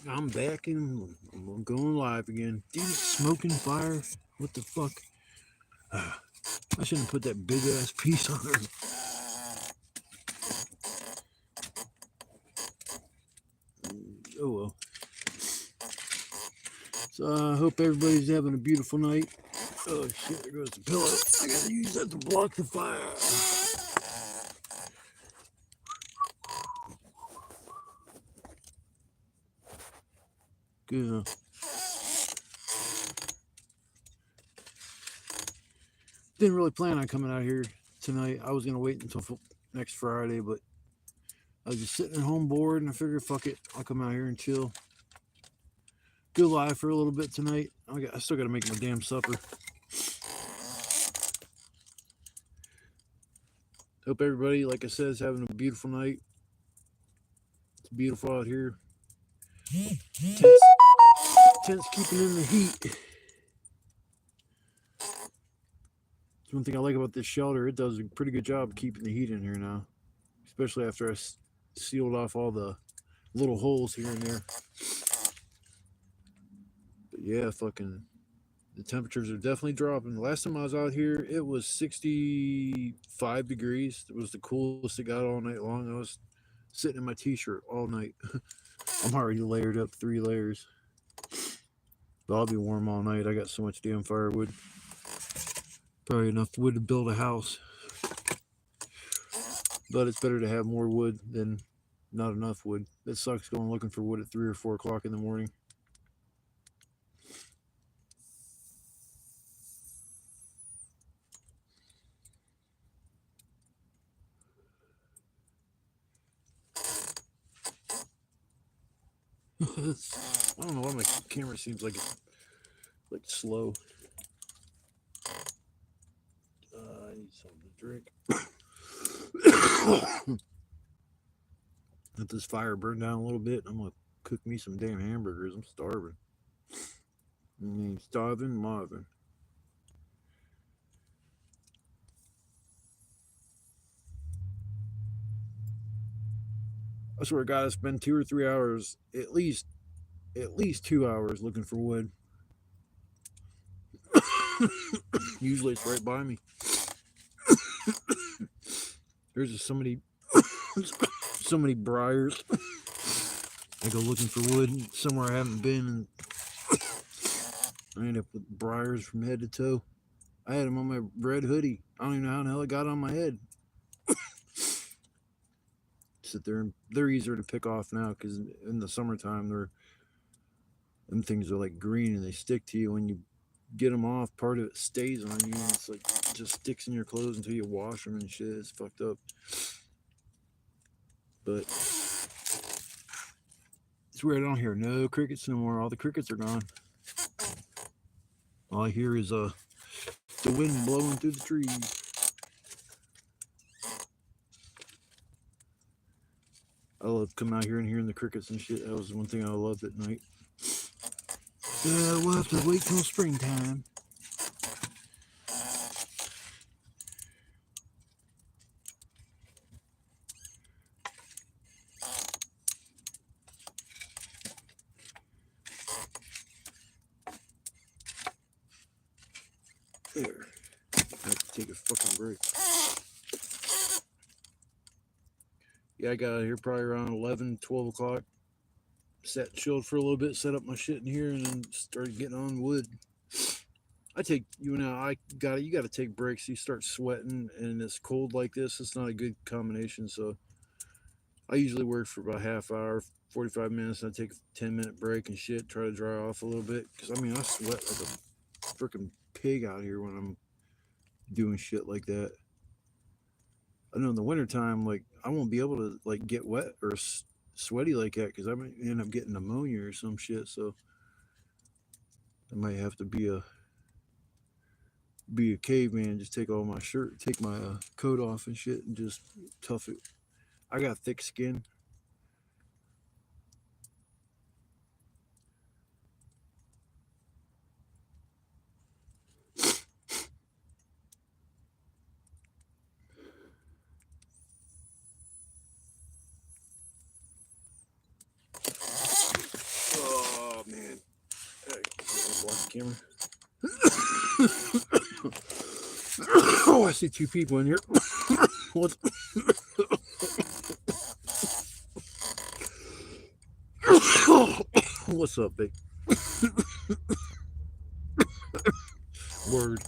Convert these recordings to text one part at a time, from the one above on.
I'm back and I'm going live again. Damn it, smoking fire. What the fuck? I shouldn't put that big ass piece on her. Oh well. So I hope everybody's having a beautiful night. Oh shit, there goes the pillow. I gotta use that to block the fire. Good. Didn't really plan on coming out here tonight. I was gonna wait until next Friday, but I was just sitting at home bored and I figured, fuck it, I'll come out here and chill. Go live for a little bit tonight. I still gotta make my damn supper. Hope everybody, like I said, is having a beautiful night. It's beautiful out here. Tents keeping in the heat. It's one thing I like about this shelter. It does a pretty good job of keeping the heat in here now, especially after I sealed off all the little holes here and there. But yeah, fucking the temperatures are definitely dropping. The last time I was out here, it was 65 degrees. It was the coolest it got all night long. I was sitting in my t-shirt all night. I'm already layered up 3 layers. But I'll be warm all night. I got so much damn firewood. Probably enough wood to build a house. But it's better to have more wood than not enough wood. It sucks going looking for wood at 3 or 4 o'clock in the morning. I don't know why my camera seems like it's like slow. I need something to drink. Let this fire burn down a little bit. I'm gonna cook me some damn hamburgers. I'm starving. Starving Marvin. I swear to God, I spend 2 or 3 hours, at least 2 hours looking for wood. Usually it's right by me. There's just so many, so many briars. I go looking for wood somewhere I haven't been, and I end up with briars from head to toe. I had them on my red hoodie. I don't even know how the hell it got on my head. Sit there, and they're easier to pick off now because in the summertime, them things are like green and they stick to you. When you get them off, part of it stays on you. And it's like just sticks in your clothes until you wash them and shit. It's fucked up. But it's weird. I don't hear no crickets no more. All the crickets are gone. All I hear is the wind blowing through the trees. I love coming out here and hearing the crickets and shit. That was one thing I loved at night. We'll have to wait till springtime. There. I have to take a fucking break. Yeah, I got out here probably around 11, 12 o'clock. Sat and chilled for a little bit, set up my shit in here, and then started getting on wood. You got to take breaks. You start sweating, and it's cold like this. It's not a good combination. So I usually work for about half hour, 45 minutes, and I take a 10-minute break and shit, try to dry off a little bit. Because, I mean, I sweat like a freaking pig out here when I'm doing shit like that. I know in the wintertime, like, I won't be able to, like, get wet or sweaty like that because I might end up getting pneumonia or some shit. So I might have to be a caveman, just take all my shirt, take my coat off and shit, and just tough it. I got thick skin. camera. Oh, I see two people in here. What? What's up, big? Word.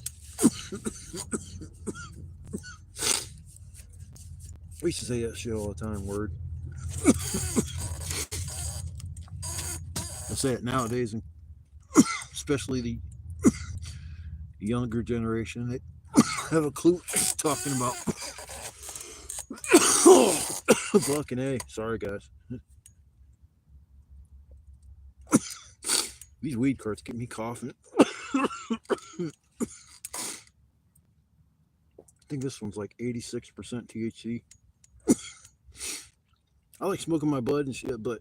We used to say that shit all the time, word. I say it nowadays, and especially the younger generation. They have a clue what she's talking about. Fucking A. Sorry, guys. These weed carts get me coughing. I think this one's like 86% THC. I like smoking my bud and shit, but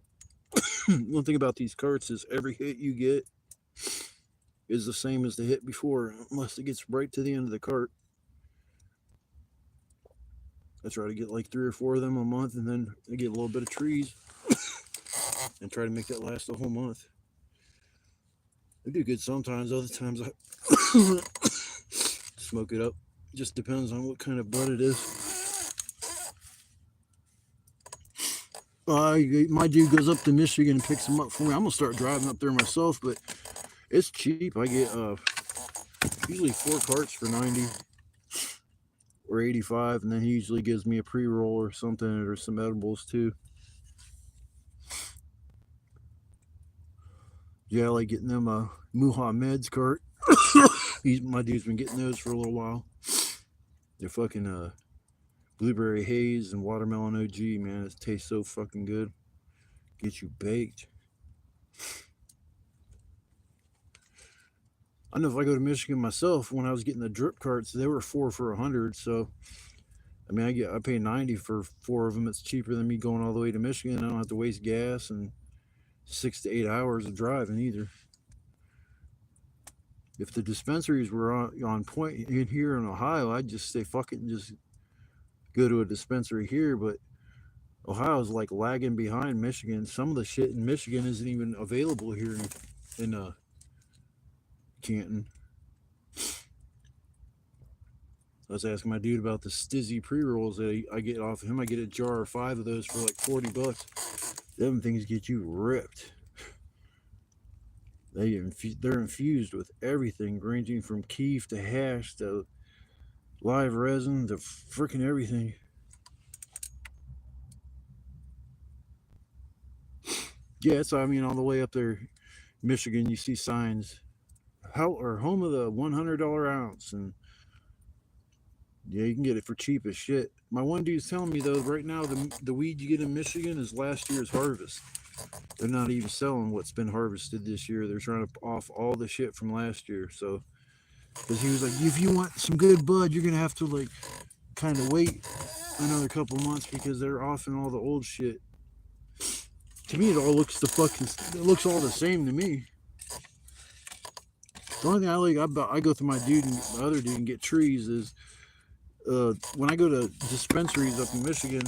one thing about these carts is every hit you get is the same as the hit before, unless it gets right to the end of the cart. I try to get like 3 or 4 of them a month, and then I get a little bit of trees and try to make that last a whole month. I do good sometimes, other times I smoke it up. It just depends on what kind of bud it is. My dude goes up to Michigan and picks them up for me. I'm gonna start driving up there myself, but it's cheap. I get usually 4 carts for 90 or 85, and then he usually gives me a pre-roll or something, or some edibles too. Yeah, I like getting them Muhammad's cart. My dude's been getting those for a little while. They're fucking blueberry haze and watermelon OG, man. It tastes so fucking good. Get you baked. I know if I go to Michigan myself, when I was getting the drip carts, they were 4 for 100. So, I mean, I pay 90 for 4 of them. It's cheaper than me going all the way to Michigan. I don't have to waste gas and 6 to 8 hours of driving either. If the dispensaries were on point in here in Ohio, I'd just say fuck it and just go to a dispensary here. But Ohio's like lagging behind Michigan. Some of the shit in Michigan isn't even available here in Canton. I was asking my dude about the Stizzy pre-rolls that I get off of him. I get a jar of 5 of those for like $40. Them things get you ripped. They're infused with everything, ranging from keef to hash to live resin to freaking everything. Yeah, so I mean, all the way up there, Michigan, you see signs, home of the $100 ounce, and yeah, you can get it for cheap as shit. My one dude's telling me though, right now the weed you get in Michigan is last year's harvest. They're not even selling what's been harvested this year. They're trying to off all the shit from last year. So, because he was like, if you want some good bud, you're gonna have to like kind of wait another couple months because they're offing all the old shit. To me, it looks all the same to me. The only thing I like I go through my other dude and get trees is when I go to dispensaries up in Michigan,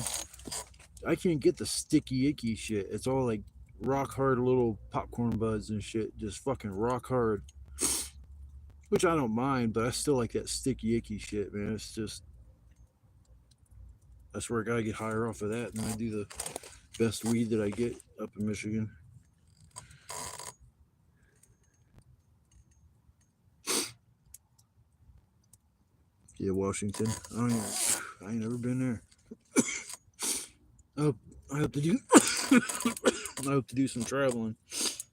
I can't get the sticky icky shit. It's all like rock hard little popcorn buds and shit, just fucking rock hard. Which I don't mind, but I still like that sticky icky shit, man. It's just, I swear I gotta get higher off of that, and I do the best weed that I get up in Michigan. Yeah, Washington. I ain't never been there. I hope to do. I hope to do some traveling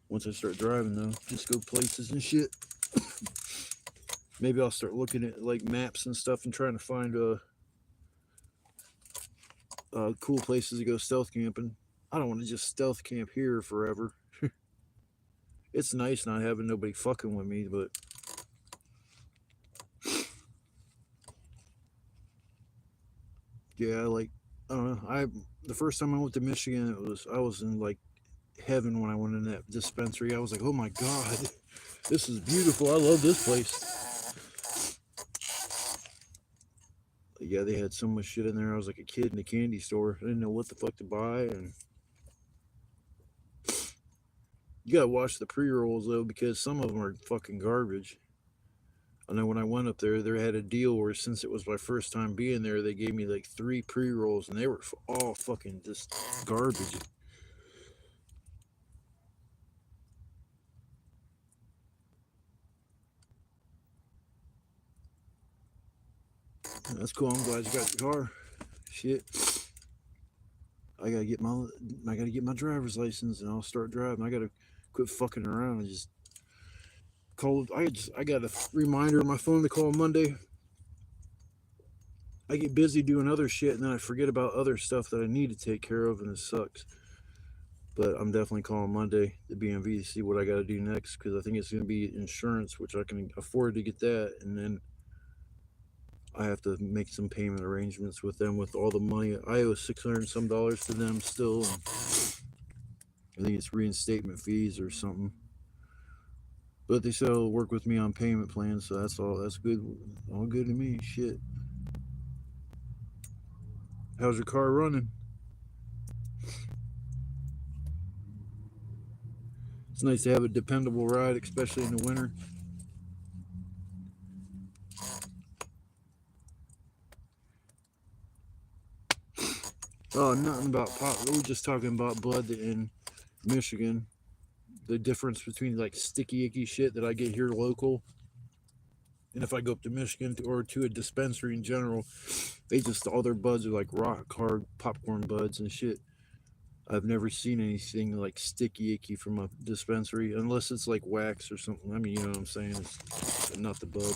once I start driving though. Just go places and shit. Maybe I'll start looking at like maps and stuff and trying to find cool places to go stealth camping. I don't want to just stealth camp here forever. It's nice not having nobody fucking with me, but yeah, like I don't know. The first time I went to Michigan, I was in like heaven when I went in that dispensary. I was like, oh my god, this is beautiful. I love this place. Yeah, they had so much shit in there. I was like a kid in a candy store. I didn't know what the fuck to buy, and You gotta watch the pre-rolls though, because some of them are fucking garbage. I know when I went up there, they had a deal where since it was my first time being there, they gave me like 3 pre-rolls, and they were all fucking just garbage. That's cool. I'm glad you got your car. Shit, I gotta get my driver's license, and I'll start driving. I gotta quit fucking around and just call. I got a reminder on my phone to call Monday. I get busy doing other shit, and then I forget about other stuff that I need to take care of, and it sucks. But I'm definitely calling Monday, the BMV, to see what I got to do next, because I think it's going to be insurance, which I can afford to get that, and then I have to make some payment arrangements with them with all the money. I owe $600 some to them still. And I think it's reinstatement fees or something. But they said they'll work with me on payment plans, so that's all. That's good. All good to me. Shit. How's your car running? It's nice to have a dependable ride, especially in the winter. Oh, nothing about pot. We were just talking about blood in Michigan. The difference between like sticky icky shit that I get here local, and if I go up to Michigan or to a dispensary in general, they just all their buds are like rock hard popcorn buds and shit. I've never seen anything like sticky icky from a dispensary unless it's like wax or something. I mean, you know what I'm saying? It's not the bud,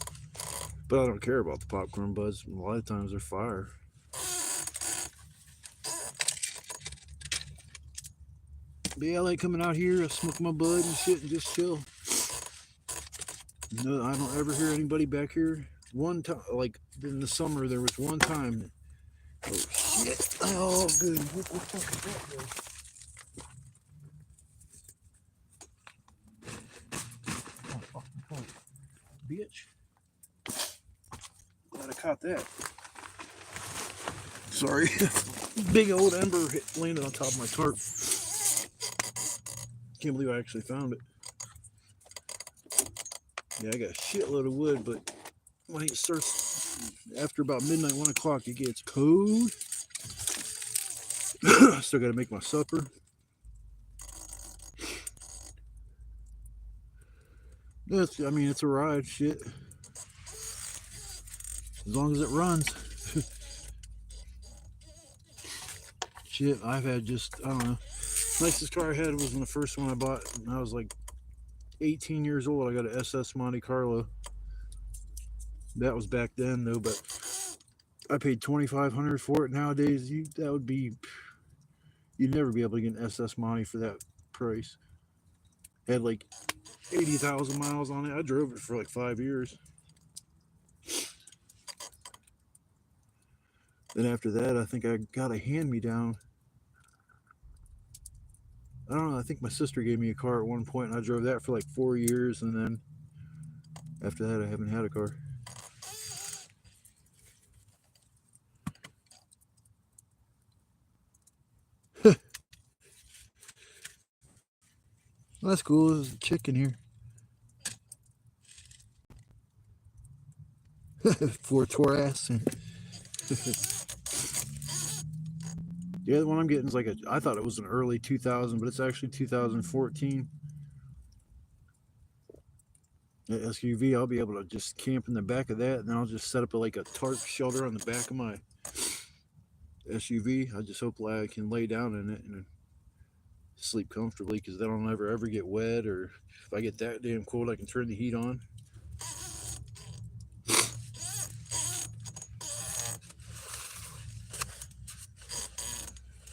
but I don't care about the popcorn buds. A lot of times they're fire. But yeah, I like coming out here, I smoke my bud and shit, and just chill. No, I don't ever hear anybody back here. One time, like in the summer, there was one time. Oh shit! Oh, good. What the fuck is that, bro? Oh, fucking fuck. Bitch. Glad I caught that. Sorry. Big old ember landed on top of my tarp. Can't believe I actually found it. Yeah, I got a shitload of wood, but when it starts after about midnight, 1 o'clock, it gets cold. Still got to make my supper. I mean, it's a ride, shit. As long as it runs. Shit, I've had just, I don't know. Nicest car I had was in the first one I bought. And I was like 18 years old. I got an SS Monte Carlo. That was back then, though, but I paid $2,500 for it. Nowadays, that would be, you'd never be able to get an SS Monte for that price. Had like 80,000 miles on it. I drove it for like 5 years. Then after that, I think I got a hand-me-down. I don't know. I think my sister gave me a car at one point, and I drove that for like 4 years, and then after that, I haven't had a car. Well, that's cool. There's a chicken here. For Taurus. The other one I'm getting is like I thought it was an early 2000, but it's actually 2014. That SUV, I'll be able to just camp in the back of that, and then I'll just set up like a tarp shelter on the back of my SUV. I just hope I can lay down in it and sleep comfortably, because then I'll never ever get wet, or if I get that damn cold, I can turn the heat on.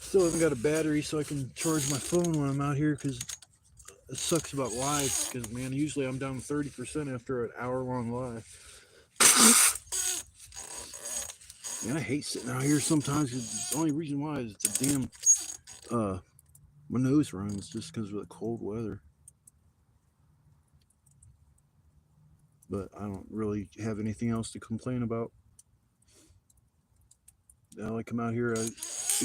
Still haven't got a battery so I can charge my phone when I'm out here, because it sucks about live, because man, usually I'm down 30% after an hour-long live. Man, I hate sitting out here sometimes, because the only reason why is the damn my nose runs just because of the cold weather. But I don't really have anything else to complain about. Now I come out here,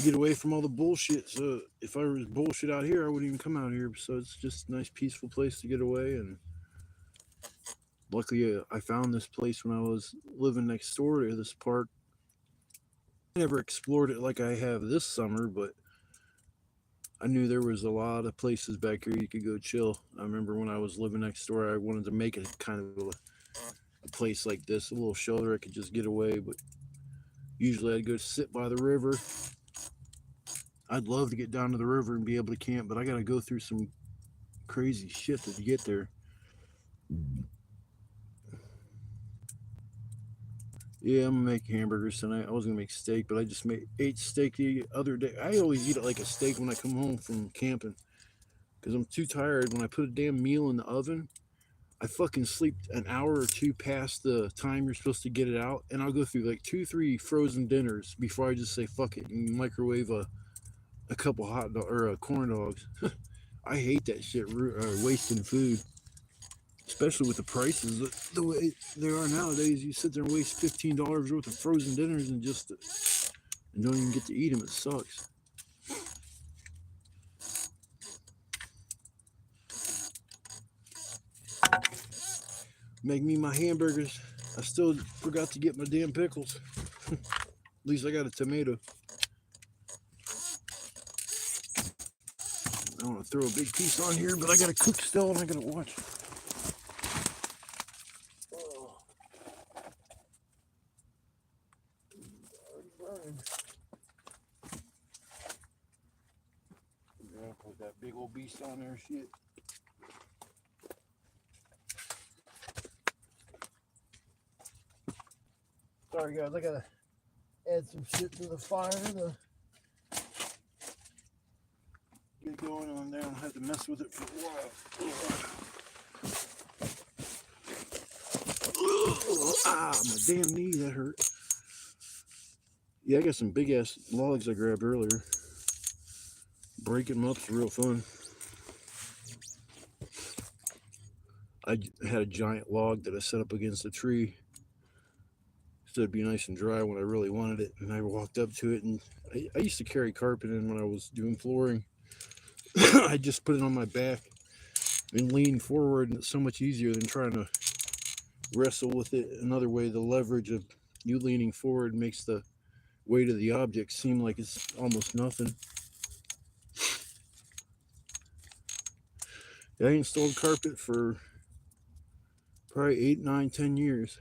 to get away from all the bullshit. So if I was bullshit out here, I wouldn't even come out here. So it's just a nice, peaceful place to get away. And luckily, I found this place when I was living next door to this park. I never explored it like I have this summer, but I knew there was a lot of places back here you could go chill. I remember when I was living next door, I wanted to make it kind of a place like this, a little shelter I could just get away. But usually I'd go sit by the river. I'd love to get down to the river and be able to camp, but I got to go through some crazy shit to get there. Yeah, I'm gonna make hamburgers tonight. I was gonna make steak, but I just ate steak the other day. I always eat it like a steak when I come home from camping because I'm too tired. When I put a damn meal in the oven, I fucking sleep an hour or two past the time you're supposed to get it out, and I'll go through like 2, 3 frozen dinners before I just say fuck it and microwave a couple corn dogs. I hate that shit, wasting food, especially with the prices the way they are nowadays. You sit there and waste $15 worth of frozen dinners and don't even get to eat them. It sucks. Make me my hamburgers. I still forgot to get my damn pickles. At least I got a tomato. I want to throw a big piece on here, but I gotta cook still and I gotta watch. Oh. Yeah, put that big old beast on there, shit. Sorry guys, I gotta add some shit to the fire to get going on there. I don't have to mess with it for a while. Ah, my damn knee, that hurt. Yeah, I got some big ass logs I grabbed earlier. Breaking them up's real fun. I had a giant log that I set up against a tree so it'd be nice and dry when I really wanted it. And I walked up to it, and I used to carry carpet in when I was doing flooring. I just put it on my back and lean forward, and it's so much easier than trying to wrestle with it. Another way, the leverage of you leaning forward makes the weight of the object seem like it's almost nothing. I installed carpet for probably 8, 9, 10 years.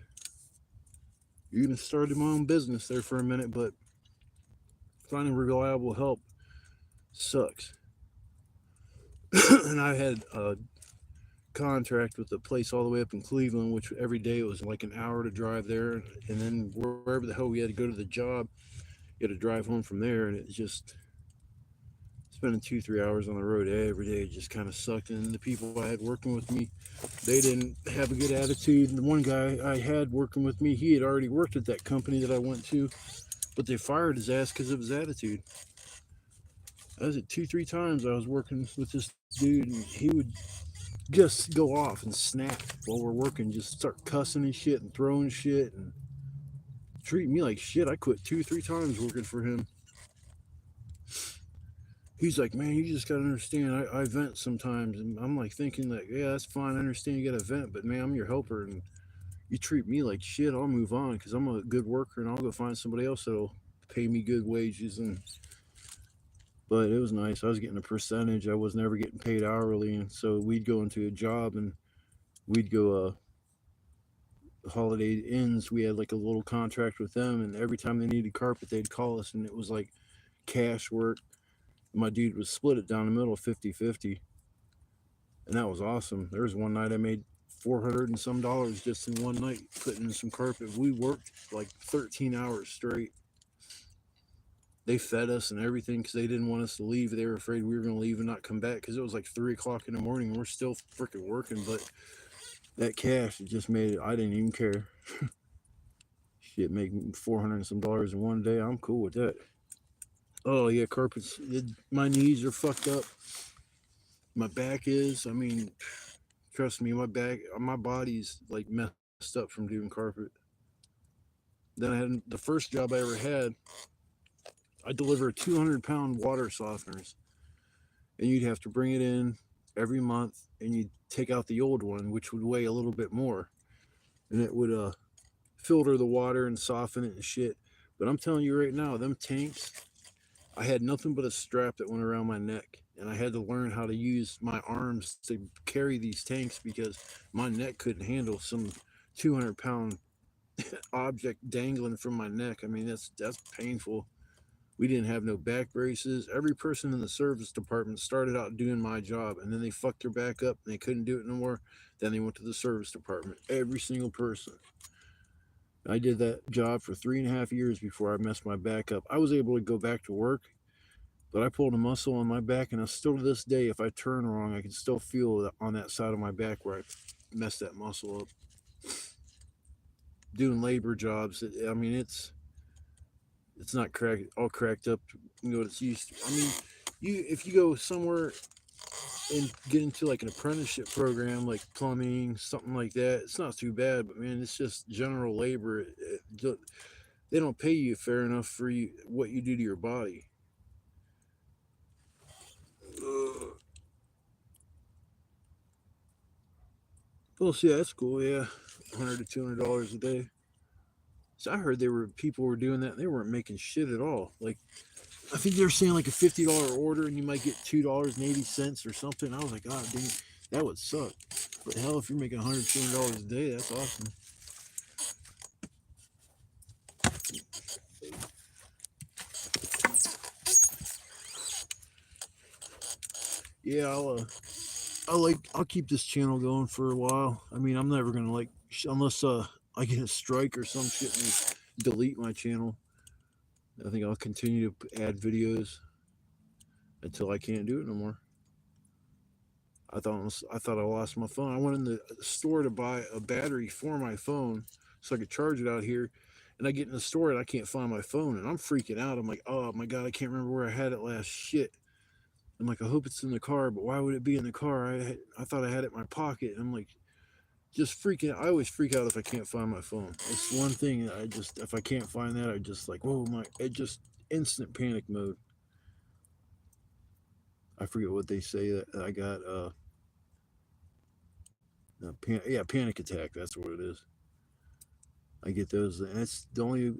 Even started my own business there for a minute, but finding reliable help sucks. And I had a contract with a place all the way up in Cleveland, which every day it was like an hour to drive there, and then wherever the hell we had to go to the job, you had to drive home from there, and it just spending 2, 3 hours on the road every day just kind of sucked. And the people I had working with me, they didn't have a good attitude. And the one guy I had working with me, he had already worked at that company that I went to, but they fired his ass because of his attitude. I was at 2, 3 times I was working with this dude, and he would just go off and snap while we're working, just start cussing and shit and throwing shit and treating me like shit. I quit 2, 3 times working for him. He's like, man, you just gotta understand, I vent sometimes. And I'm like thinking like, yeah, that's fine, I understand you gotta vent, but man, I'm your helper, and you treat me like shit, I'll move on because I'm a good worker, and I'll go find somebody else that'll pay me good wages. And but it was nice. I was getting a percentage. I was never getting paid hourly, and so we'd go into a job and we'd go Holiday Inns. We had like a little contract with them, and every time they needed carpet, they'd call us, and it was like cash work. My dude would split it down the middle 50-50, and that was awesome. There was one night I made $400 and some just in one night putting in some carpet. We worked like 13 hours straight. They fed us and everything because they didn't want us to leave. They were afraid we were going to leave and not come back because it was like 3 o'clock in the morning and we're still freaking working. But that cash, it just made it, I didn't even care. Shit, making $400 and some in one day, I'm cool with that. Oh yeah, carpets, my knees are fucked up. My back is, I mean, trust me, my body's like messed up from doing carpet. Then I had the first job I ever had, I deliver 200-pound water softeners, and you'd have to bring it in every month, and you'd take out the old one, which would weigh a little bit more, and it would filter the water and soften it and shit. But I'm telling you right now, them tanks, I had nothing but a strap that went around my neck, and I had to learn how to use my arms to carry these tanks because my neck couldn't handle some 200-pound object dangling from my neck. I mean, that's painful. We didn't have no back braces. Every person in the service department started out doing my job, and then they fucked their back up and they couldn't do it no more. Then they went to the service department. Every single person. I did that job for 3.5 years before I messed my back up. I was able to go back to work, but I pulled a muscle on my back, and I still to this day, if I turn wrong, I can still feel it on that side of my back where I messed that muscle up. Doing labor jobs, I mean, it's not all cracked up to what it's used to. I mean, if you go somewhere and get into like an apprenticeship program, like plumbing, something like that, it's not too bad. But man, it's just general labor. They don't pay you fair enough for what you do to your body. Well, see, that's cool. Yeah, $100 to $200 a day. So I heard people were doing that. And they weren't making shit at all. Like I think they're saying like a $50 order and you might get $2.80 or something. I was like, God dang, that would suck. But hell, if you're making $100, $200 a day, that's awesome. Yeah, I'll keep this channel going for a while. I mean, I'm never gonna unless I get a strike or some shit and delete my channel. I think I'll continue to add videos until I can't do it no more. I thought I lost my phone. I went in the store to buy a battery for my phone so I could charge it out here. And I get in the store and I can't find my phone, and I'm freaking out. I'm like, oh my God, I can't remember where I had it last. Shit. I'm like, I hope it's in the car, but why would it be in the car? I thought I had it in my pocket. And I'm like, just freaking out. I always freak out if I can't find my phone. It's one thing that if I can't find that, I just like, whoa, it just instant panic mode. I forget what they say that I got, panic attack. That's what it is. I get those. And that's the only,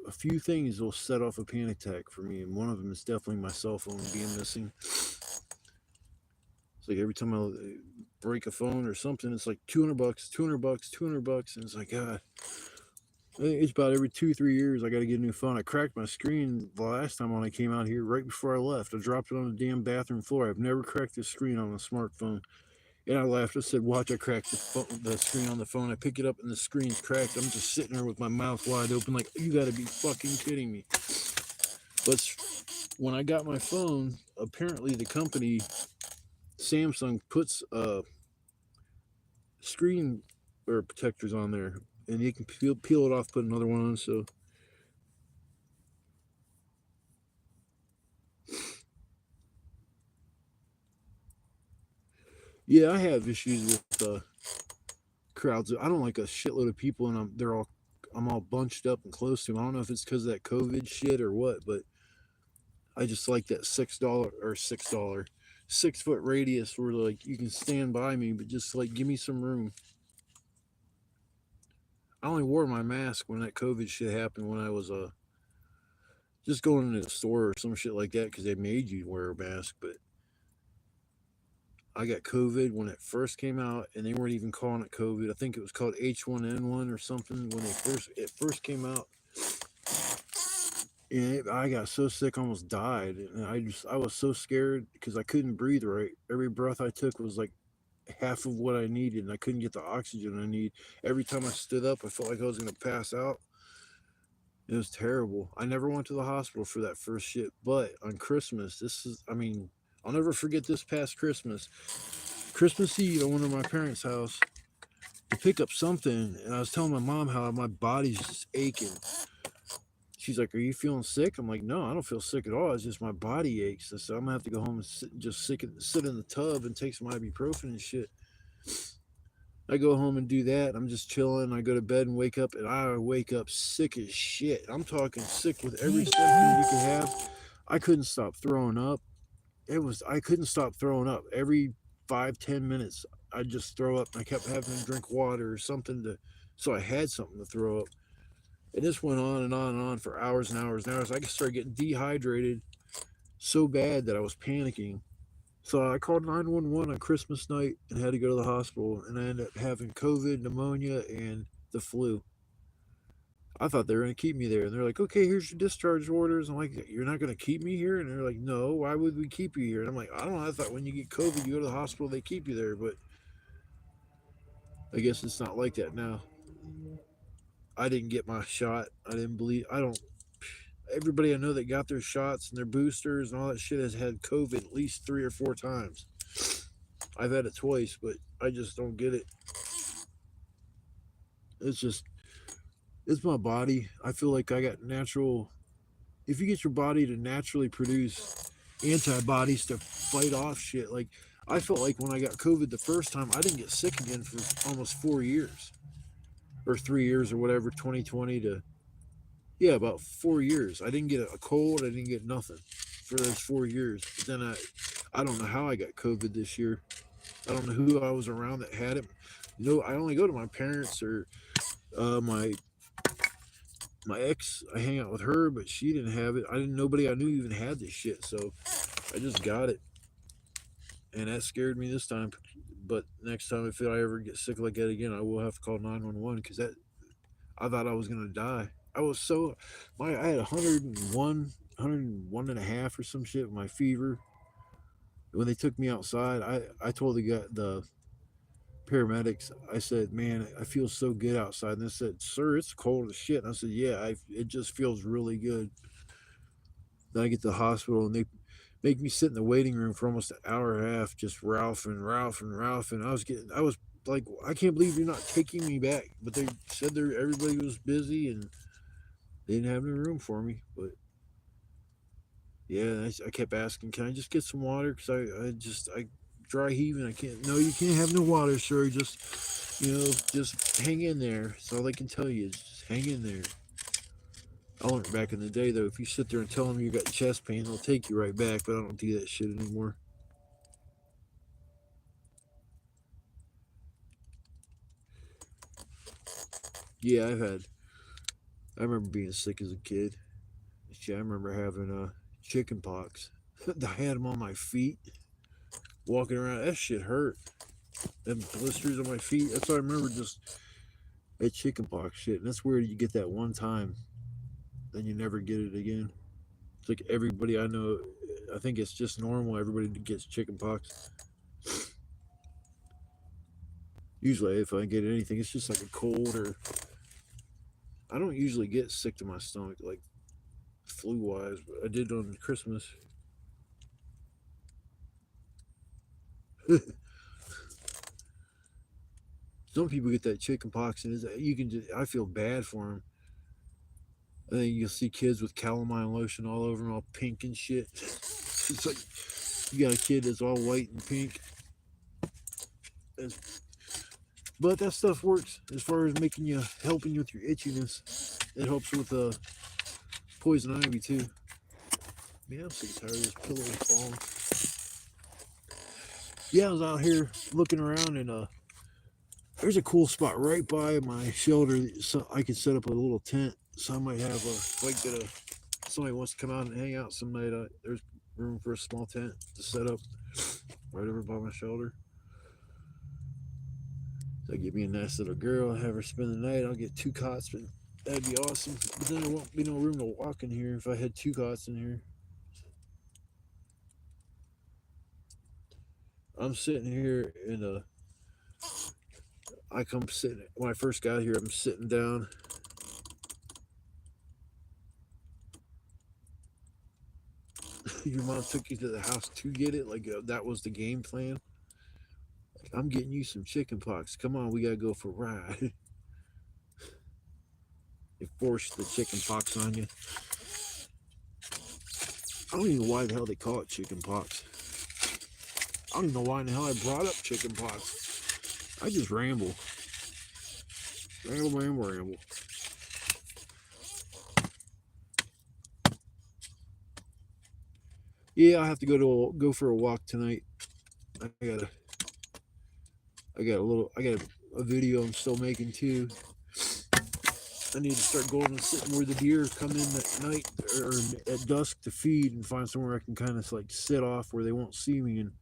a few things will set off a panic attack for me. And one of them is definitely my cell phone being missing. It's like every time I break a phone or something, it's like $200, $200. And it's like, God, it's about every 2-3 years I got to get a new phone. I cracked my screen the last time when I came out here right before I left. I dropped it on the damn bathroom floor. I've never cracked the screen on a smartphone. And I laughed. I said, watch, I cracked the screen on the phone. I pick it up and the screen's cracked. I'm just sitting there with my mouth wide open like, you got to be fucking kidding me. But when I got my phone, apparently the company, Samsung, puts screen or protectors on there. And you can peel it off, put another one on. So yeah, I have issues with crowds. I don't like a shitload of people, and I'm all bunched up and close to them. I don't know if it's because of that COVID shit or what, but I just like that $6 6-foot radius where like you can stand by me, but just like give me some room. I only wore my mask when that COVID shit happened when I was just going into the store or some shit like that because they made you wear a mask, but I got COVID when it first came out, and they weren't even calling it COVID. I think it was called H1N1 or something when it first came out. And I got so sick, I almost died. And I was so scared because I couldn't breathe right. Every breath I took was like half of what I needed, and I couldn't get the oxygen I need. Every time I stood up, I felt like I was going to pass out. It was terrible. I never went to the hospital for that first shit, but on Christmas, I'll never forget this past Christmas. Christmas Eve, I went to my parents' house to pick up something, and I was telling my mom how my body's just aching. She's like, "Are you feeling sick?" I'm like, "No, I don't feel sick at all. It's just my body aches." So I'm gonna have to go home and sit in the tub and take some ibuprofen and shit. I go home and do that. I'm just chilling. I go to bed and wake up, and I wake up sick as shit. I'm talking sick with every symptom you can have. I couldn't stop throwing up. I couldn't stop throwing up. Every 5-10 minutes, I'd just throw up. I kept having to drink water or something so I had something to throw up. And this went on and on and on for hours and hours and hours. I started getting dehydrated so bad that I was panicking. So I called 911 on Christmas night and had to go to the hospital. And I ended up having COVID, pneumonia, and the flu. I thought they were going to keep me there. And they're like, okay, here's your discharge orders. I'm like, you're not going to keep me here? And they're like, no, why would we keep you here? And I'm like, I don't know. I thought when you get COVID, you go to the hospital, they keep you there. But I guess it's not like that now. I didn't get my shot. I don't. Everybody I know that got their shots and their boosters and all that shit has had COVID at least 3 or 4 times. I've had it twice, but I just don't get it. It's just, it's my body. I feel like I got natural. If you get your body to naturally produce antibodies to fight off shit, like I felt like when I got COVID the first time, I didn't get sick again for almost 4 years or 3 years or whatever, 2020 to, yeah, about 4 years. I didn't get a cold. I didn't get nothing for those 4 years. But then I don't know how I got COVID this year. I don't know who I was around that had it. I only go to my parents or my ex. I hang out with her, but she didn't have it. Nobody I knew even had this shit. So I just got it, and that scared me this time. But next time, if I ever get sick like that again, I will have to call 911 because I thought I was gonna die. I had 101 and a half or some shit with my fever. When they took me outside, I told the paramedics, I said, man, I feel so good outside. And they said, sir, it's cold as shit. And I said, yeah, it just feels really good. Then I get to the hospital and they make me sit in the waiting room for almost an hour and a half, just Ralph and Ralph and Ralph. And I was like, I can't believe you're not taking me back. But they said everybody was busy and they didn't have any room for me. But yeah, I kept asking, can I just get some water? Because I dry heaving. I can't. No, you can't have no water, sir. Just hang in there. That's all they can tell you. Is just hang in there. I learned back in the day though, if you sit there and tell them you got chest pain, they'll take you right back. But I don't do that shit anymore. Yeah, I remember being sick as a kid. Shit, I remember having chicken pox. I had them on my feet, walking around. That shit hurt. Them blisters on my feet. That's what I remember. Just that chicken pox shit. And that's where you get that one time, then you never get it again. It's like everybody I know. I think it's just normal. Everybody gets chicken pox. Usually, if I get anything, it's just like a cold or. I don't usually get sick to my stomach like flu wise, but I did on Christmas. Some people get that chicken pox, and you can just. I feel bad for them. I think you'll see kids with calamine lotion all over them, all pink and shit. It's like you got a kid that's all white and pink. But that stuff works as far as helping you with your itchiness. It helps with poison ivy too. Man, I'm so tired of this pillow falling. Yeah, I was out here looking around and there's a cool spot right by my shelter, so I could set up a little tent. So I might have somebody wants to come out and hang out some night. There's room for a small tent to set up right over by my shelter. So I get me a nice little girl, have her spend the night. I'll get 2 cots, but that'd be awesome. But then there won't be no room to walk in here if I had 2 cots in here. I'm sitting here and I come sitting when I first got here. I'm sitting down. Your mom took you to the house to get it, like that was the game plan. Like, I'm getting you some chicken pox. Come on, we gotta go for a ride. They forced the chicken pox on you. I don't even know why the hell they call it chicken pox. I don't even know why in the hell I brought up chicken pox. I just ramble. Ramble. Yeah, I have to go for a walk tonight. I I got a video I'm still making too. I need to start going and sitting where the deer come in at night or at dusk to feed and find somewhere I can kind of like sit off where they won't see me and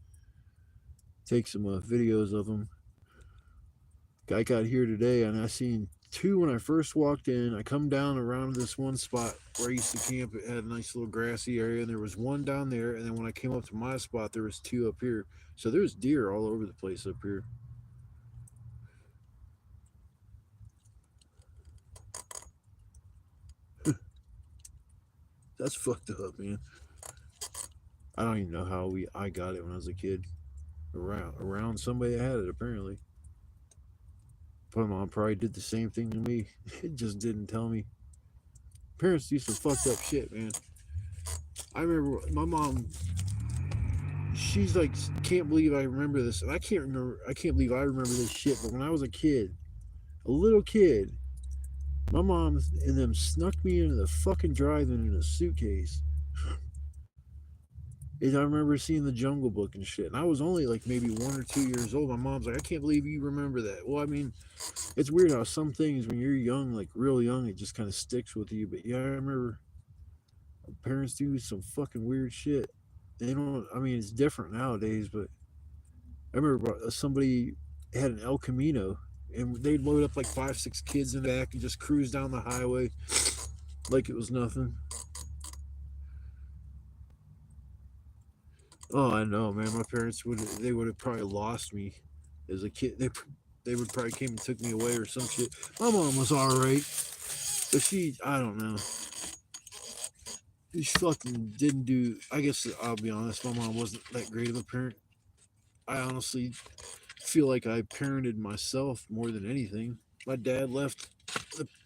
take some videos of them. I got here today and I seen two when I first walked in. I come down around this one spot where I used to camp. It had a nice little grassy area, and there was one down there. And then when I came up to my spot, there was two up here. So there's deer all over the place up here. That's fucked up, man. I don't even know how I got it when I was a kid. Around somebody that had it apparently. My mom probably did the same thing to me. It just didn't tell me. Parents do some fucked up shit, man. I remember my mom. She's like, can't believe I remember this, and I can't remember. I can't believe I remember this shit. But when I was a kid, a little kid, my mom and them snuck me into the fucking drive-in in a suitcase. And I remember seeing the Jungle Book and shit. And I was only like maybe 1 or 2 years old. My mom's like, I can't believe you remember that. Well, I mean, it's weird how some things when you're young, like real young, it just kind of sticks with you. But yeah, I remember parents do some fucking weird shit. They don't. I mean, it's different nowadays, but I remember somebody had an El Camino, and they'd load up like 5, 6 kids in the back and just cruise down the highway like it was nothing. Oh, I know, man. My parents would have probably lost me as a kid. They would probably came and took me away or some shit. My mom was all right, but I don't know. She fucking didn't do. I guess I'll be honest. My mom wasn't that great of a parent. I honestly feel like I parented myself more than anything. My dad left.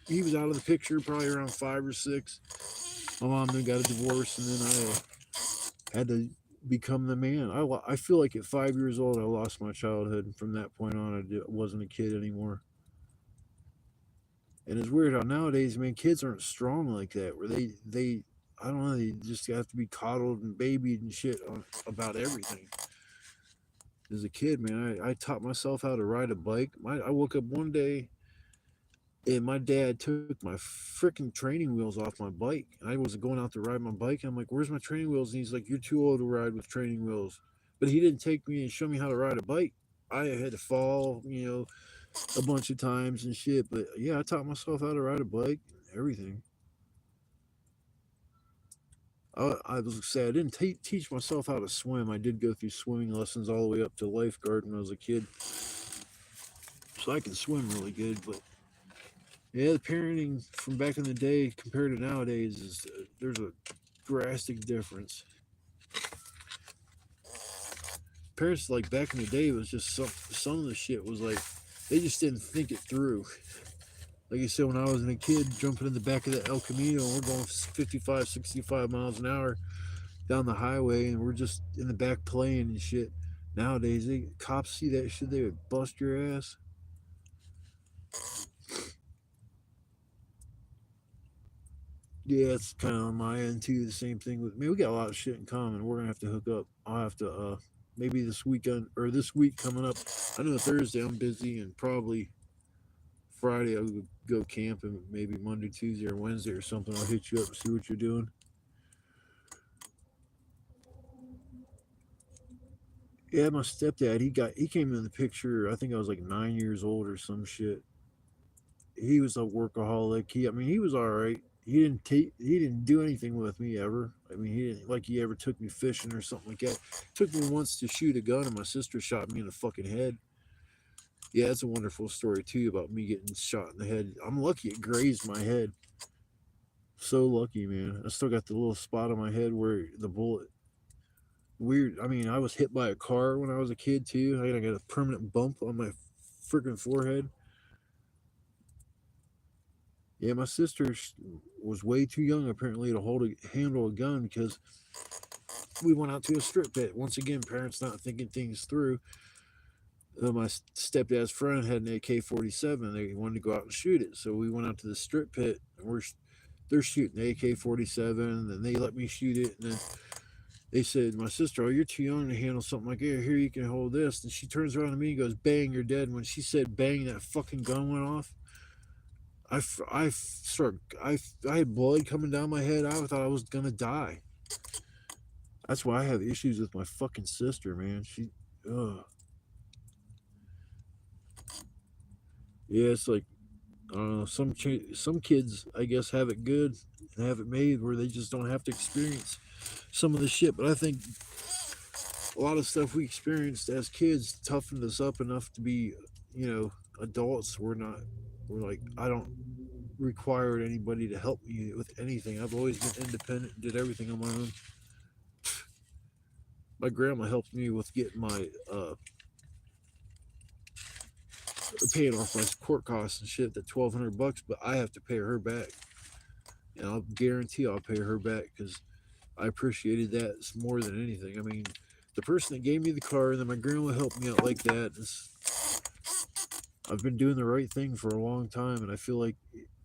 He was out of the picture probably around 5 or 6. My mom then got a divorce, and then I had to become the man. I feel like at 5 years old, I lost my childhood, and from that point on, I wasn't a kid anymore. And it's weird how nowadays, man, kids aren't strong like that. Where they I don't know, they just have to be coddled and babied and shit about everything. As a kid, man, I taught myself how to ride a bike. I woke up one day and my dad took my freaking training wheels off my bike. And I was going out to ride my bike. And I'm like, where's my training wheels? And he's like, you're too old to ride with training wheels. But he didn't take me and show me how to ride a bike. I had to fall, a bunch of times and shit. But yeah, I taught myself how to ride a bike, everything. I was sad. I didn't teach myself how to swim. I did go through swimming lessons all the way up to lifeguard when I was a kid. So I can swim really good. But yeah, the parenting from back in the day compared to nowadays is there's a drastic difference. Parents like back in the day was just some of the shit was like they just didn't think it through. Like I said, when I was a kid, jumping in the back of the El Camino, we're going 55, 65 miles an hour down the highway, and we're just in the back playing and shit. Nowadays, cops see that shit, they would bust your ass. Yeah, it's kind of on my end too. The same thing with me. We got a lot of shit in common. We're gonna have to hook up. I'll have to maybe this weekend or this week coming up. I know Thursday I'm busy, and probably Friday I'll go camping. Maybe Monday, Tuesday, or Wednesday or something. I'll hit you up and see what you're doing. Yeah, my stepdad. He came in the picture. I think I was like 9 years old or some shit. He was a workaholic. He was all right. He didn't do anything with me ever. He didn't like he ever took me fishing or something like that. Took me once to shoot a gun, and my sister shot me in the fucking head. Yeah, that's a wonderful story too about me getting shot in the head. I'm lucky it grazed my head. So lucky, man. I still got the little spot on my head where the bullet. Weird. I was hit by a car when I was a kid too. I got a permanent bump on my freaking forehead. Yeah, my sister was way too young apparently to handle a gun because we went out to a strip pit. Once again, parents not thinking things through. My stepdad's friend had an AK-47. They wanted to go out and shoot it, so we went out to the strip pit. And they're shooting the AK-47, and they let me shoot it. And then they said, "My sister, oh, you're too young to handle something like that. Here, you can hold this." And she turns around to me and goes, "Bang, you're dead." And when she said "bang," that fucking gun went off. I had blood coming down my head. I thought I was gonna die. That's why I have issues with my fucking sister, man. Ugh. Yeah, it's like I don't know. Some kids, I guess, have it good and have it made where they just don't have to experience some of the shit. But I think a lot of stuff we experienced as kids toughened us up enough to be, adults. We're like, I don't require anybody to help me with anything. I've always been independent, did everything on my own. My grandma helped me with getting my paying off my court costs and shit. That $1,200, but I have to pay her back, and I'll guarantee I'll pay her back because I appreciated that more than anything. I mean, the person that gave me the car and then my grandma helped me out like that. I've been doing the right thing for a long time, and I feel like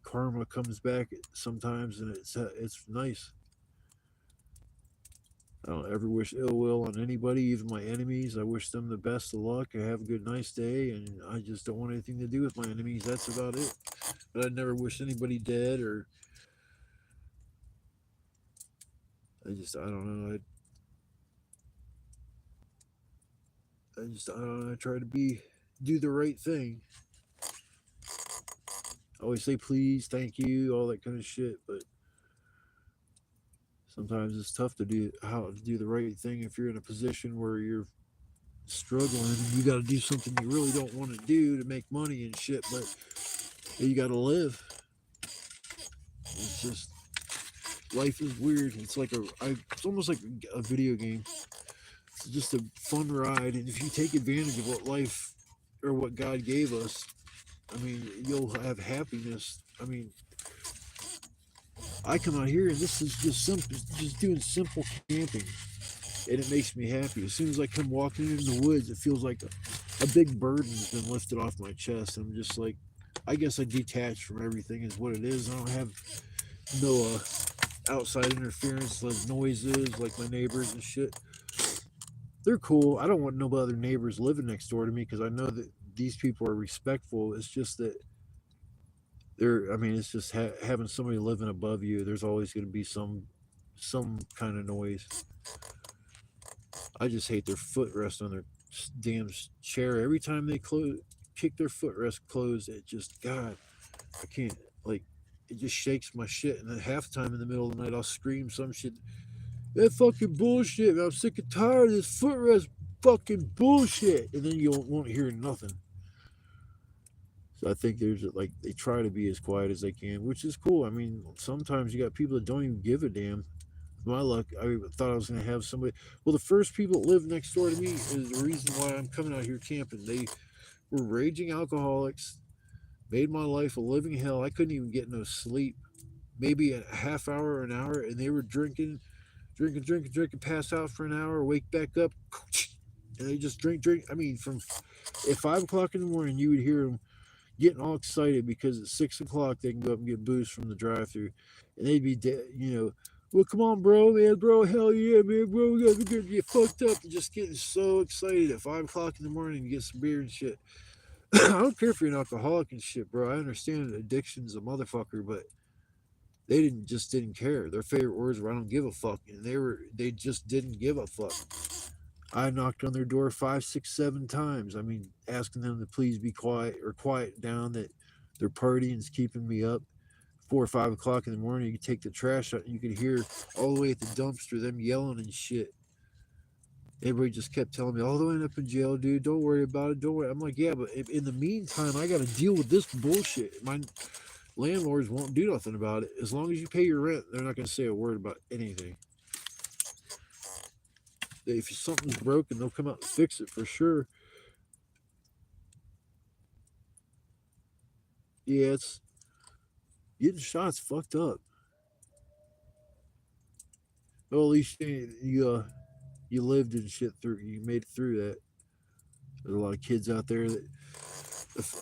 karma comes back sometimes, and it's nice. I don't ever wish ill will on anybody, even my enemies. I wish them the best of luck. I have a good, nice day, and I just don't want anything to do with my enemies. That's about it. But I never wish anybody dead, or I don't know. I don't know. I try to do the right thing. I always say please, thank you, all that kind of shit. But sometimes it's tough to do the right thing if you're in a position where you're struggling and you got to do something you really don't want to do to make money and shit. But you got to live. It's just life is weird. It's almost like a video game. It's just a fun ride, and if you take advantage of what life or what God gave us, I mean, you'll have happiness. I mean, I come out here and this is just simple, just doing simple camping, and it makes me happy. As soon as I come walking into the woods, it feels like a big burden's been lifted off my chest. I'm just like, I guess I detach from everything is what it is. I don't have no outside interference, like noises, like my neighbors and shit. They're cool. I don't want no other neighbors living next door to me because I know that these people are respectful. It's just that I mean, it's just having somebody living above you. There's always going to be some kind of noise. I just hate their footrest on their damn chair. Every time they kick their footrest closed, it just God, I can't like. It just shakes my shit. And then half the time in the middle of the night, I'll scream some shit. That fucking bullshit. I'm sick and tired of this footrest fucking bullshit. And then you won't hear nothing. So I think there's like they try to be as quiet as they can, which is cool. I mean, sometimes you got people that don't even give a damn. My luck, I thought I was going to have somebody. Well, the first people that lived next door to me is the reason why I'm coming out here camping. They were raging alcoholics, made my life a living hell. I couldn't even get no sleep, maybe a half hour or an hour, and they were drinking, pass out for an hour, wake back up, and they just drink. I mean, from at 5 o'clock in the morning, you would hear them getting all excited because at 6 o'clock they can go up and get booze from the drive-through, and they'd be well, come on, bro, man, bro, hell yeah, man, bro, we gotta get fucked up and just getting so excited at 5 o'clock in the morning to get some beer and shit. I don't care if you're an alcoholic and shit, bro. I understand that addiction's a motherfucker, but they didn't care. Their favorite words were "I don't give a fuck," and they just didn't give a fuck. I knocked on their door 5, 6, 7 times. I mean, asking them to please be quiet or quiet down, that their partying's keeping me up. 4 or 5 o'clock in the morning, you could take the trash out and you could hear all the way at the dumpster them yelling and shit. Everybody just kept telling me, "Oh, they'll end up in jail, dude. Don't worry about it. Don't worry." I'm like, yeah, but in the meantime, I got to deal with this bullshit. My landlords won't do nothing about it. As long as you pay your rent, they're not going to say a word about anything. If something's broken, they'll come out and fix it for sure. Yeah, it's getting shots fucked up. Well, at least you lived and shit through. You made it through that. There's a lot of kids out there that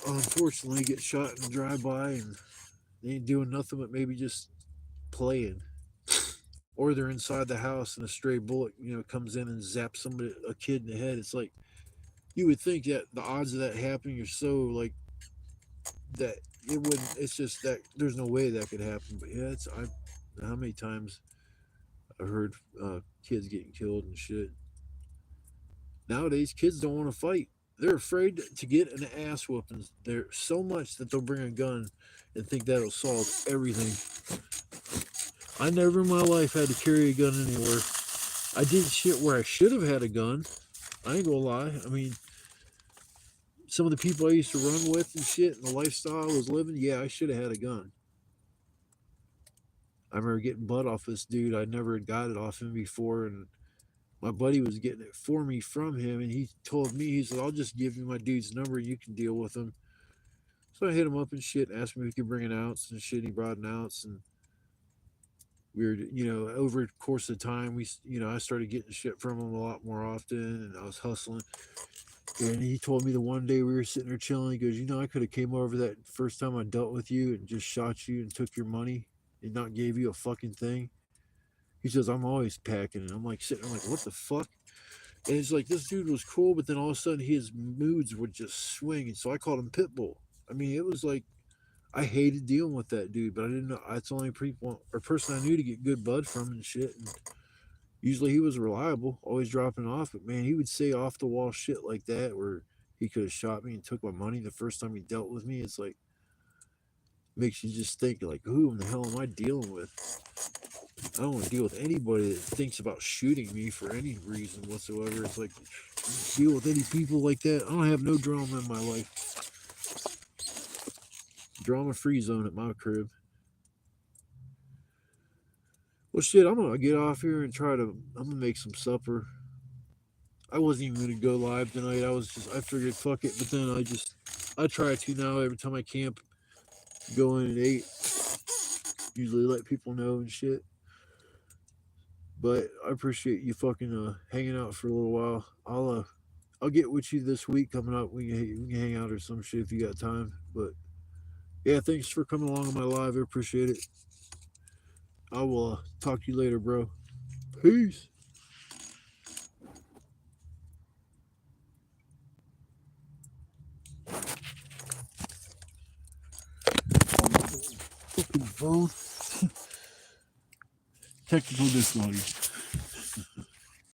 unfortunately get shot in the drive-by and they ain't doing nothing but maybe just playing. Or they're inside the house and a stray bullet, comes in and zaps a kid in the head. It's like you would think that the odds of that happening are so like that it wouldn't. It's just that there's no way that could happen. But yeah, how many times I heard kids getting killed and shit. Nowadays, kids don't want to fight. They're afraid to get an ass whooping. They're so much that they'll bring a gun and think that'll solve everything. I never in my life had to carry a gun anywhere. I did shit where I should have had a gun. I ain't gonna lie. I mean, some of the people I used to run with and shit and the lifestyle I was living, yeah, I should have had a gun. I remember getting butt off this dude. I never had got it off him before, and my buddy was getting it for me from him, and he told me, he said, I'll just give you my dude's number and you can deal with him. So I hit him up and shit, and asked him if he could bring an ounce and shit. He brought an ounce, and we were, over the course of time, I started getting shit from him a lot more often, and I was hustling. And he told me the one day we were sitting there chilling, he goes, I could have came over that first time I dealt with you and just shot you and took your money and not gave you a fucking thing. He says, I'm always packing. And I'm like sitting there like, what the fuck? And it's like, this dude was cool, but then all of a sudden his moods would just swing. And so I called him Pitbull. I mean, it was like, I hated dealing with that dude, but I didn't know. That's the only person I knew to get good bud from and shit. And usually he was reliable, always dropping off. But man, he would say off the wall shit like that where he could have shot me and took my money the first time he dealt with me. It's like, makes you just think like, who in the hell am I dealing with? I don't want to deal with anybody that thinks about shooting me for any reason whatsoever. It's like, deal with any people like that. I don't have no drama in my life. Drama free zone at my crib. Well, shit, I'm gonna get off here and I'm gonna make some supper. I wasn't even gonna go live tonight. I figured, fuck it. But then I try to now every time I camp, go in at 8. Usually let people know and shit. But I appreciate you fucking hanging out for a little while. I'll get with you this week coming up. We can hang out or some shit if you got time. But yeah, thanks for coming along on my live. I appreciate it. I will talk to you later, bro. Peace. Fucking phone. Technical difficulties.